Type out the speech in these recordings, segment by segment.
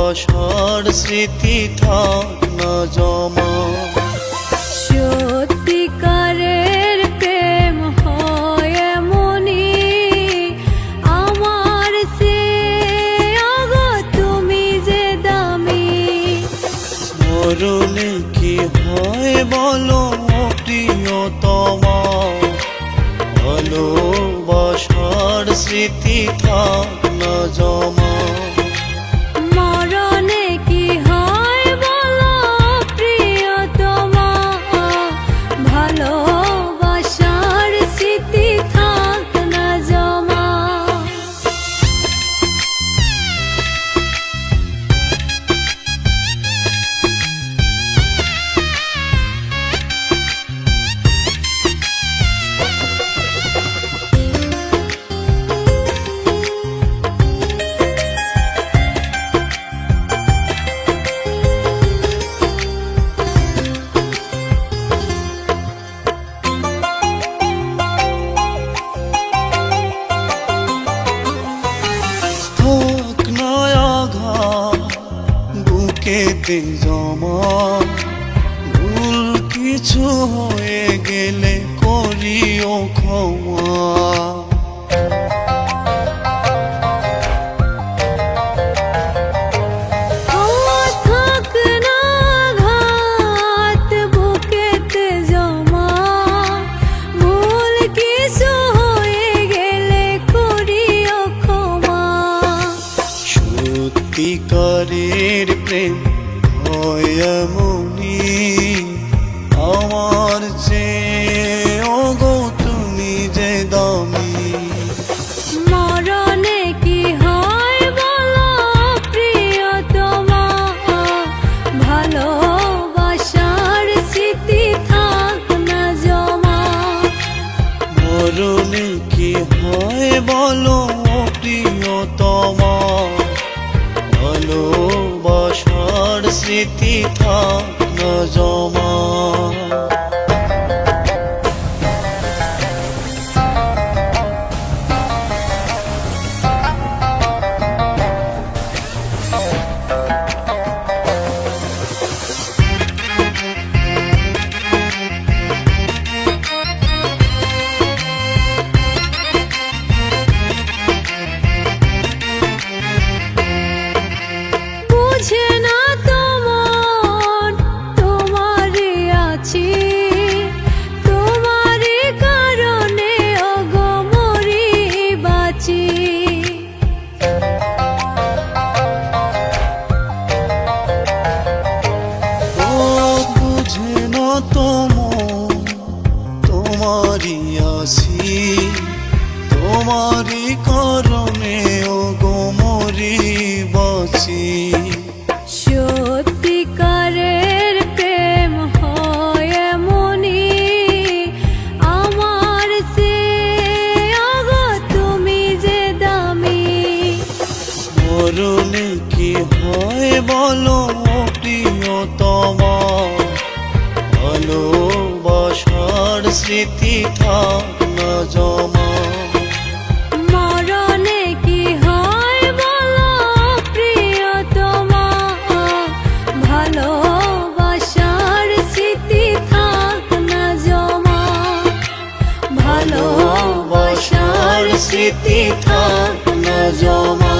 ভালোবাসার স্মৃতি থাক না জমা। সত্যিকারের প্রেম হয় এমনি আমার সে আগো তুমি যে দামি। মরণে কি হয় বলো প্রিয়তমা, ভালোবাসার স্মৃতি থাক না জমা। মরণে কি হয় বলো প্রিয়তমা, ভালোবাসার স্মৃতি থাক না জমা। থাক না আঘাত বুকেতে জমা, ভুল কিছু হয়ে গেলে করিও ক্ষমা। থাক না আঘাত বুকেতে জমা, ভুল কিছু হয়ে গেলে করিও ক্ষমা। সত্যিকারের প্রেম হয় এমনি আমার চেয়ে ওগো তুমি যে দামি। মরণে কি হয় বলো প্রিয়তমা, ভালোবাসার স্মৃতি থাক না জমা। মরণে কি হয় বলো প্রিয়তমা, ভালোবাসার স্মৃতি থাক না জমা। বুঝে না তোমার তোমারই আছি, তোমারই কারণে ওগো মরি বাঁচি। ও বুঝে না তোমারই আছি, তোমারই কারণে ওগো মরি বাঁচি। সত্যিকারের প্রেম হয় এমনি আমার সে আগো তুমি যে দামি। মরণে কি হয় বলো প্রিয়তমা, ভালোবাসার স্মৃতি থাক না জমা। মরণে কি হয় বলো প্রিয়তমা, ভালোবাসার স্মৃতি থাক না জমা। ভালোবাসার স্মৃতি থাক না জমা।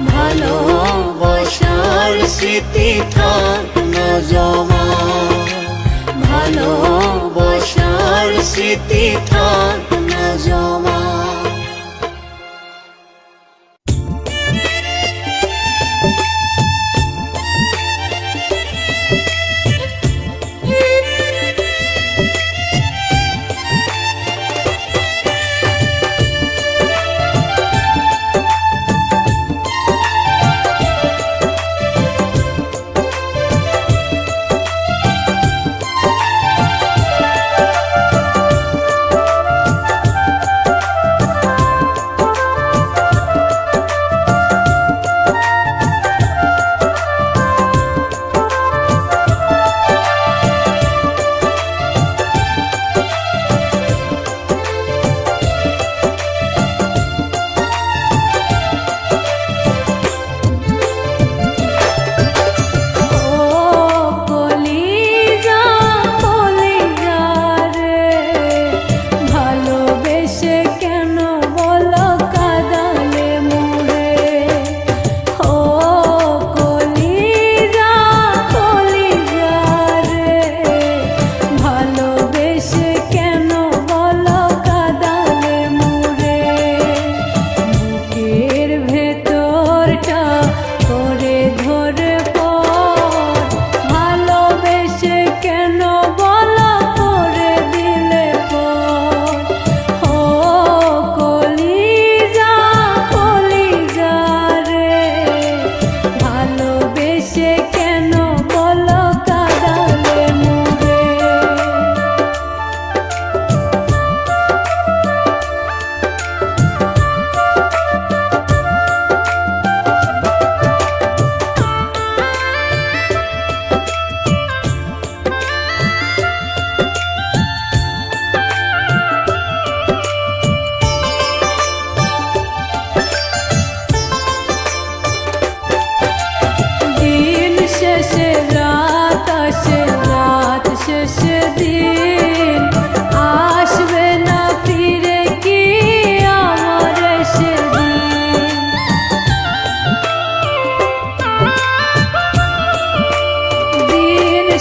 ভালোবাসার স্মৃতি থাক না জমা। ভালোবাসার স্মৃতি থাক না জমা।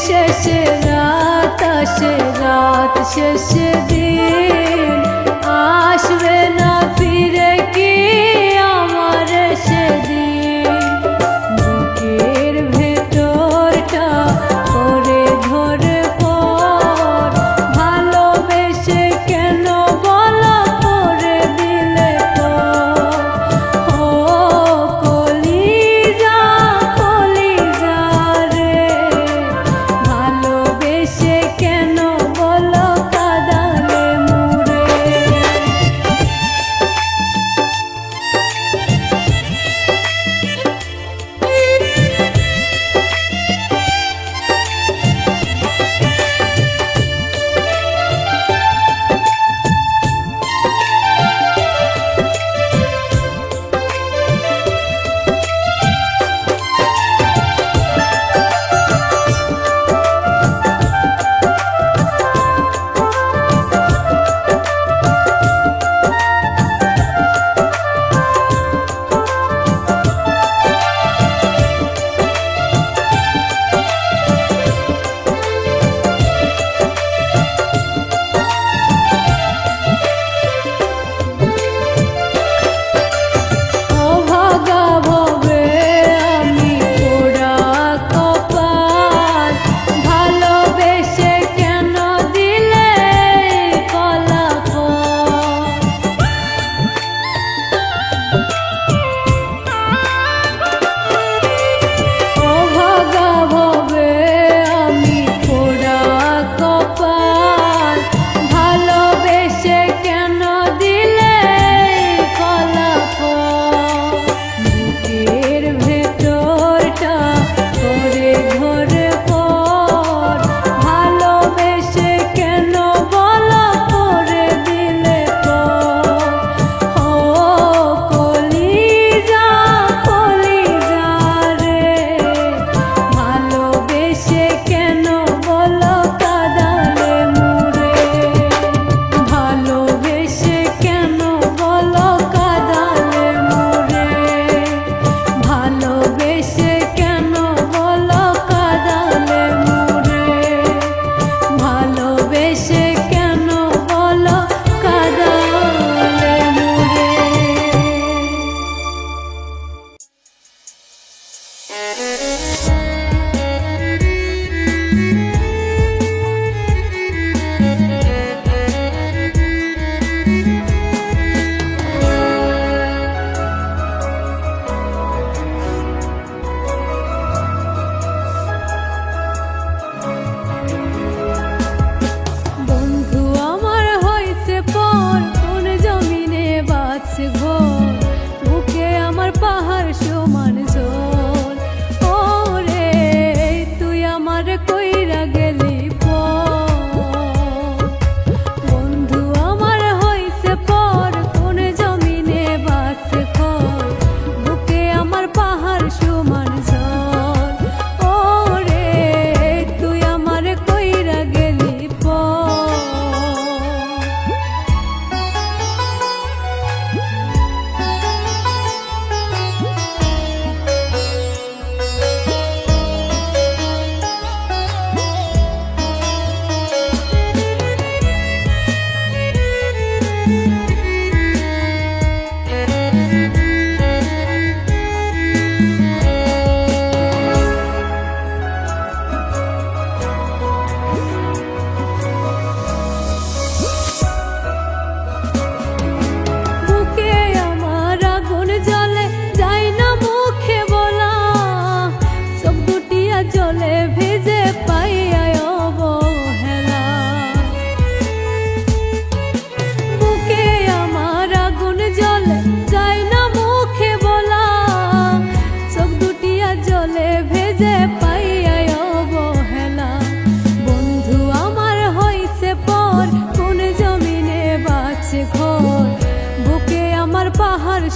শেষে রাত আসে, রাত শেষে দিন আসবে না ফিরে কি আমার সেদিন। বুকের ভেতরটা করে ধরে পর ভালোবেসে কেন বলো করে দিলে পর। ও কলিজা কলিজা রে, ভালোবেসে কেন বলো কাঁদালে মুরে।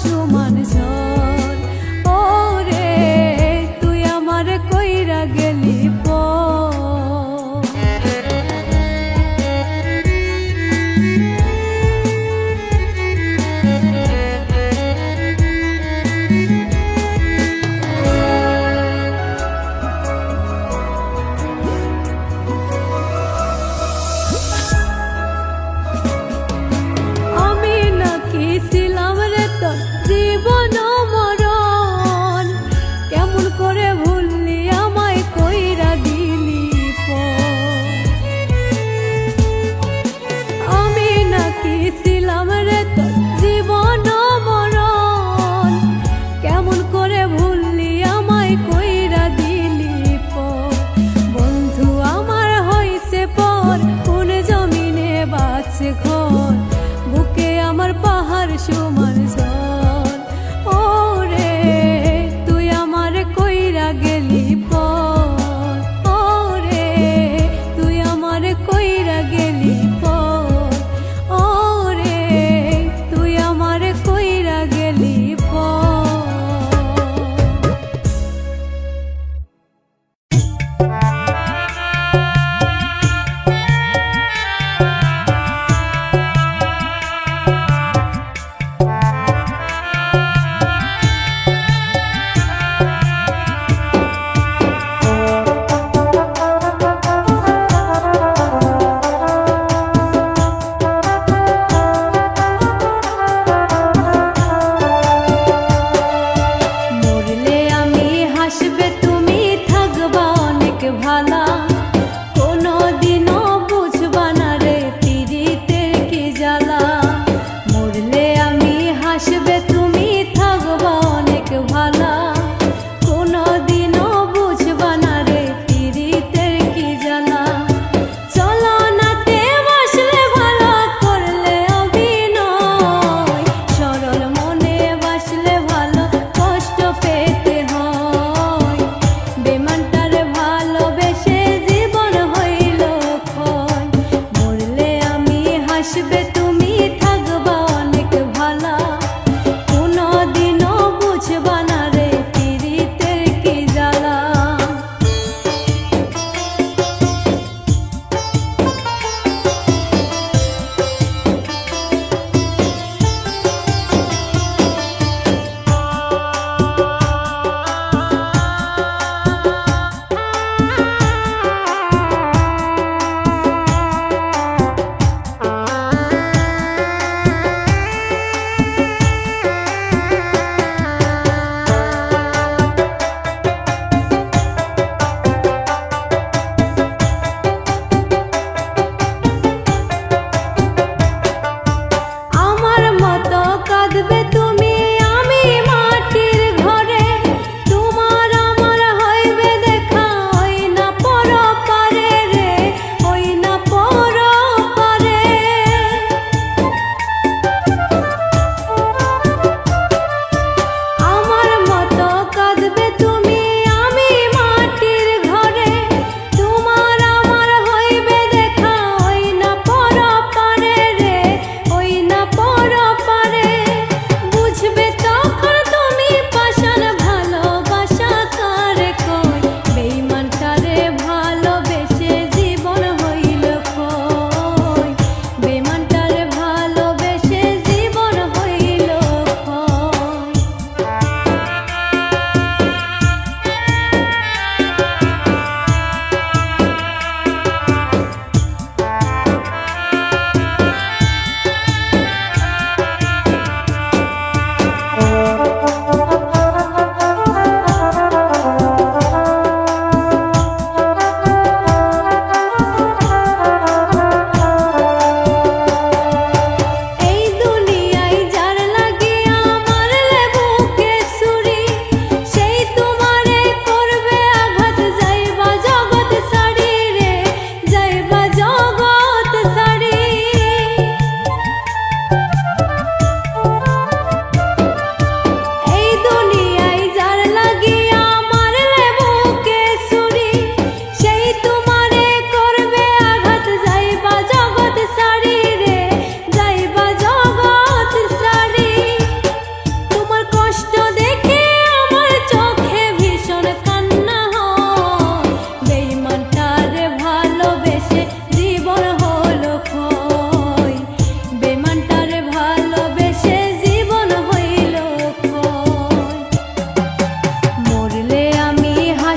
সমান ঝড় ও রে তুই আমার কইরা গেলি পর।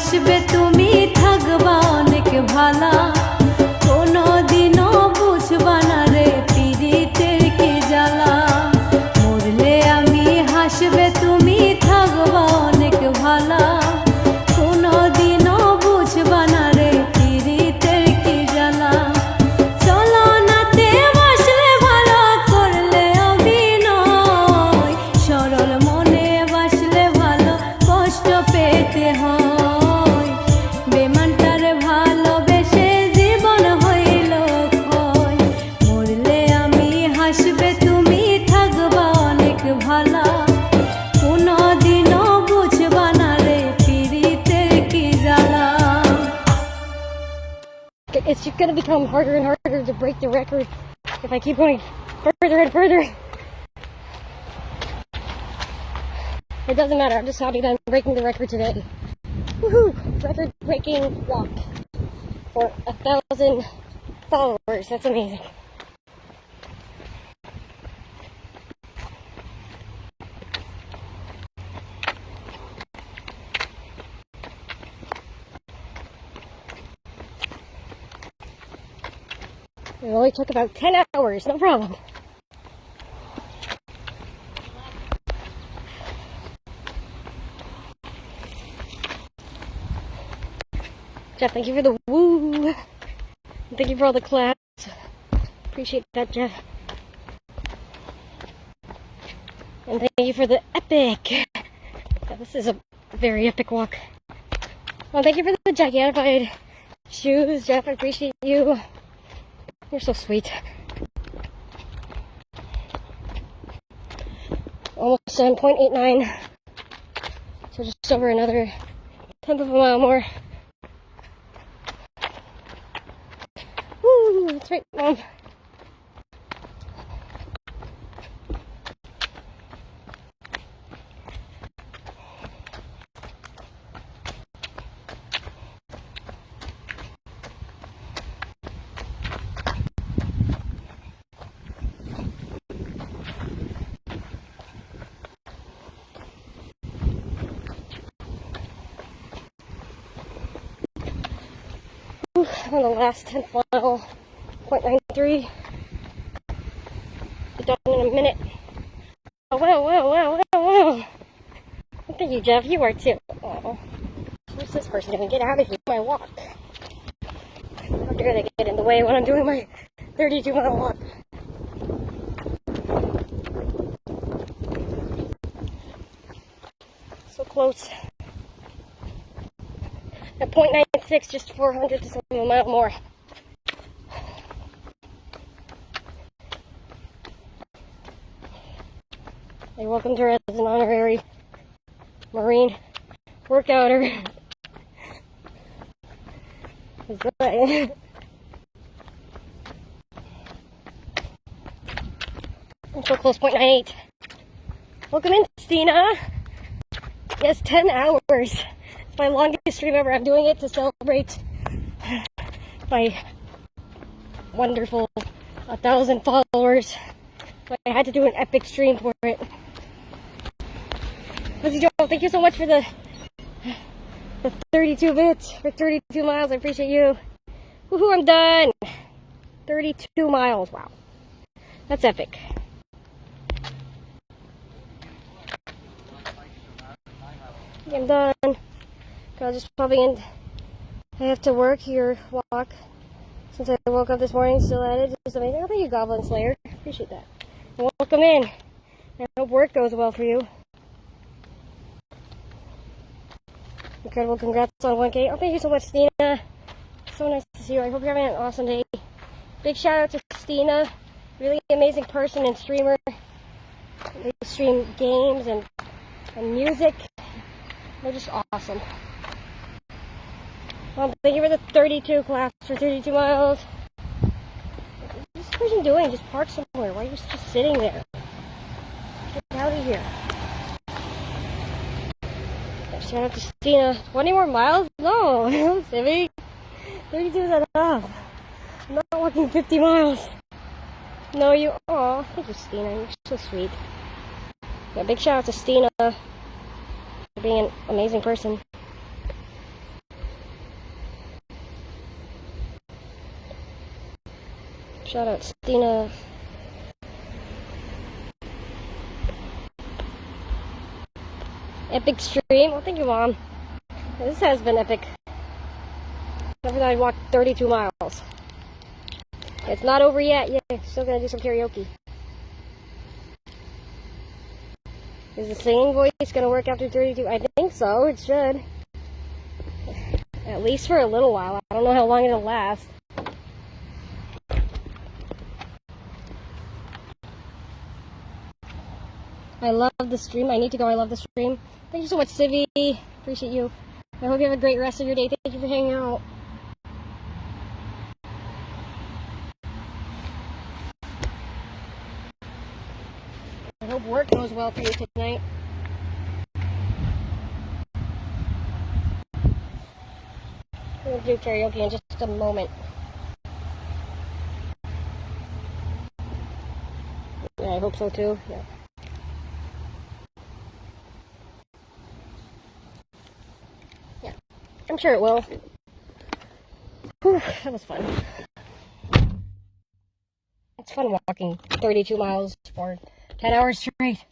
হাসবে তুমি থাকবা অনেক ভালা কোনো দিনও বুঝবা না রে পীড়িতের কি জ্বালা মরলে আমি হাসবে তুমি থাকবা অনেক ভালা কোনো দিনও বুঝবা না রে পীড়িতের কি জ্বালা চলো নাতে বাসলে ভালো করলে অভিনয় সরল মনে বাসলে ভালো কষ্ট পেতে হয় বেমানটার ভালোবেসে জীবন হইল ক্ষয় মরলে আমি হাসবে তুমি থাকবা অনেক ভালা কোনো দিনও বুঝবা না রে পীড়িতের কি জ্বালা। It's just going to become harder and harder to break the record if I keep going further and further. It doesn't matter. I'm just happy that I'm breaking the record today. Woohoo! Record-breaking walk for 1,000 followers. That's amazing. It only took about 10 hours, no problem. Jeff, thank you for the woo. Thank you for all the claps. Appreciate that, Jeff. And thank you for the epic. Yeah, this is a very epic walk. Well, thank you for the gigantified shoes, Jeff. I appreciate you. You're so sweet. Almost 7.89. So just over another tenth of a mile more. Woo! That's right, Mom. On the last 10th mile, 0.93. Be done in a minute. Oh, wow. Thank you, Jeff. You are too. Oh, what's this person doing? Get out of here. My walk. How dare they get in the way when I'm doing my 32-mile walk. So close. At 0.96, just 400 to something a mile more. Hey, welcome to as an honorary Marine workouter. That's right. I'm so close, 0.98. Welcome in, Stina. Yes, 10 hours. My longest stream ever. I'm doing it to celebrate my wonderful 1,000 followers. But I had to do an epic stream for it. Lizzie Joe, thank you so much for the 32 bits for 32 miles. I appreciate you. Woohoo, I'm done. 32 miles. Wow. That's epic. I'm done. I was just popping in. I have to work your walk. Since I woke up this morning, still at it. Just amazing. Oh, thank you, Goblin Slayer. Appreciate that. And welcome in. I hope work goes well for you. Incredible. Congrats on 1K. Oh, thank you so much, Stina. So nice to see you. I hope you're having an awesome day. Big shout out to Stina. Really amazing person and streamer. They stream games and music. They're just awesome. Well, thank you for the 32 class for 32 miles. What's this person doing? Just park somewhere. Why are you just sitting there? Get out of here. Shout out to Stina. 20 more miles? No, Civic. 32 is enough. I'm not walking 50 miles. No, you. Aw, thank you, Stina. You're so sweet. Yeah, big shout out to Stina for being an amazing person. Shout out Stina. Epic stream. Well, thank you, Mom. This has been epic. Every night I walked 32 miles. It's not over yet. Yeah, still gonna do some karaoke. Is the singing voice gonna work after 32? I think so. It should. At least for a little while. I don't know how long it'll last. I love the stream. I need to go. I love the stream. Thank you so much, Civi. Appreciate you. I hope you have a great rest of your day. Thank you for hanging out. I hope work goes well for you tonight. We'll do karaoke in just a moment. Yeah, I hope so too. Yeah. Yeah, I'm sure it will. Whew, that was fun. It's fun walking 32 miles for 10 hours straight.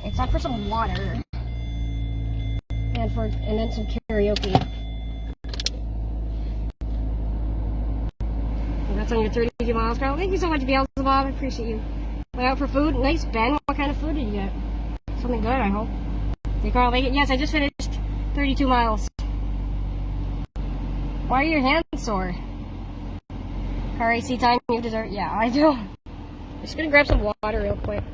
It's time for some water. And then some karaoke. Congrats on your 32 miles, girl. Thank you so much, Beelzebub. I appreciate you. Went out for food. Nice, Ben. What kind of food did you get? Something good, I hope. Did Carl make it? Yes, I just finished 32 miles. Why are your hands sore? Car AC time, you deserve. Yeah, I do. I'm just gonna grab some water real quick.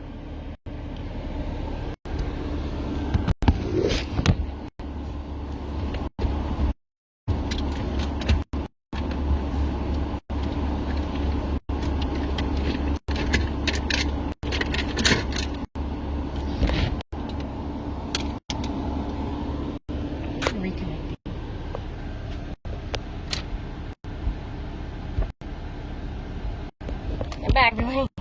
Back, everybody.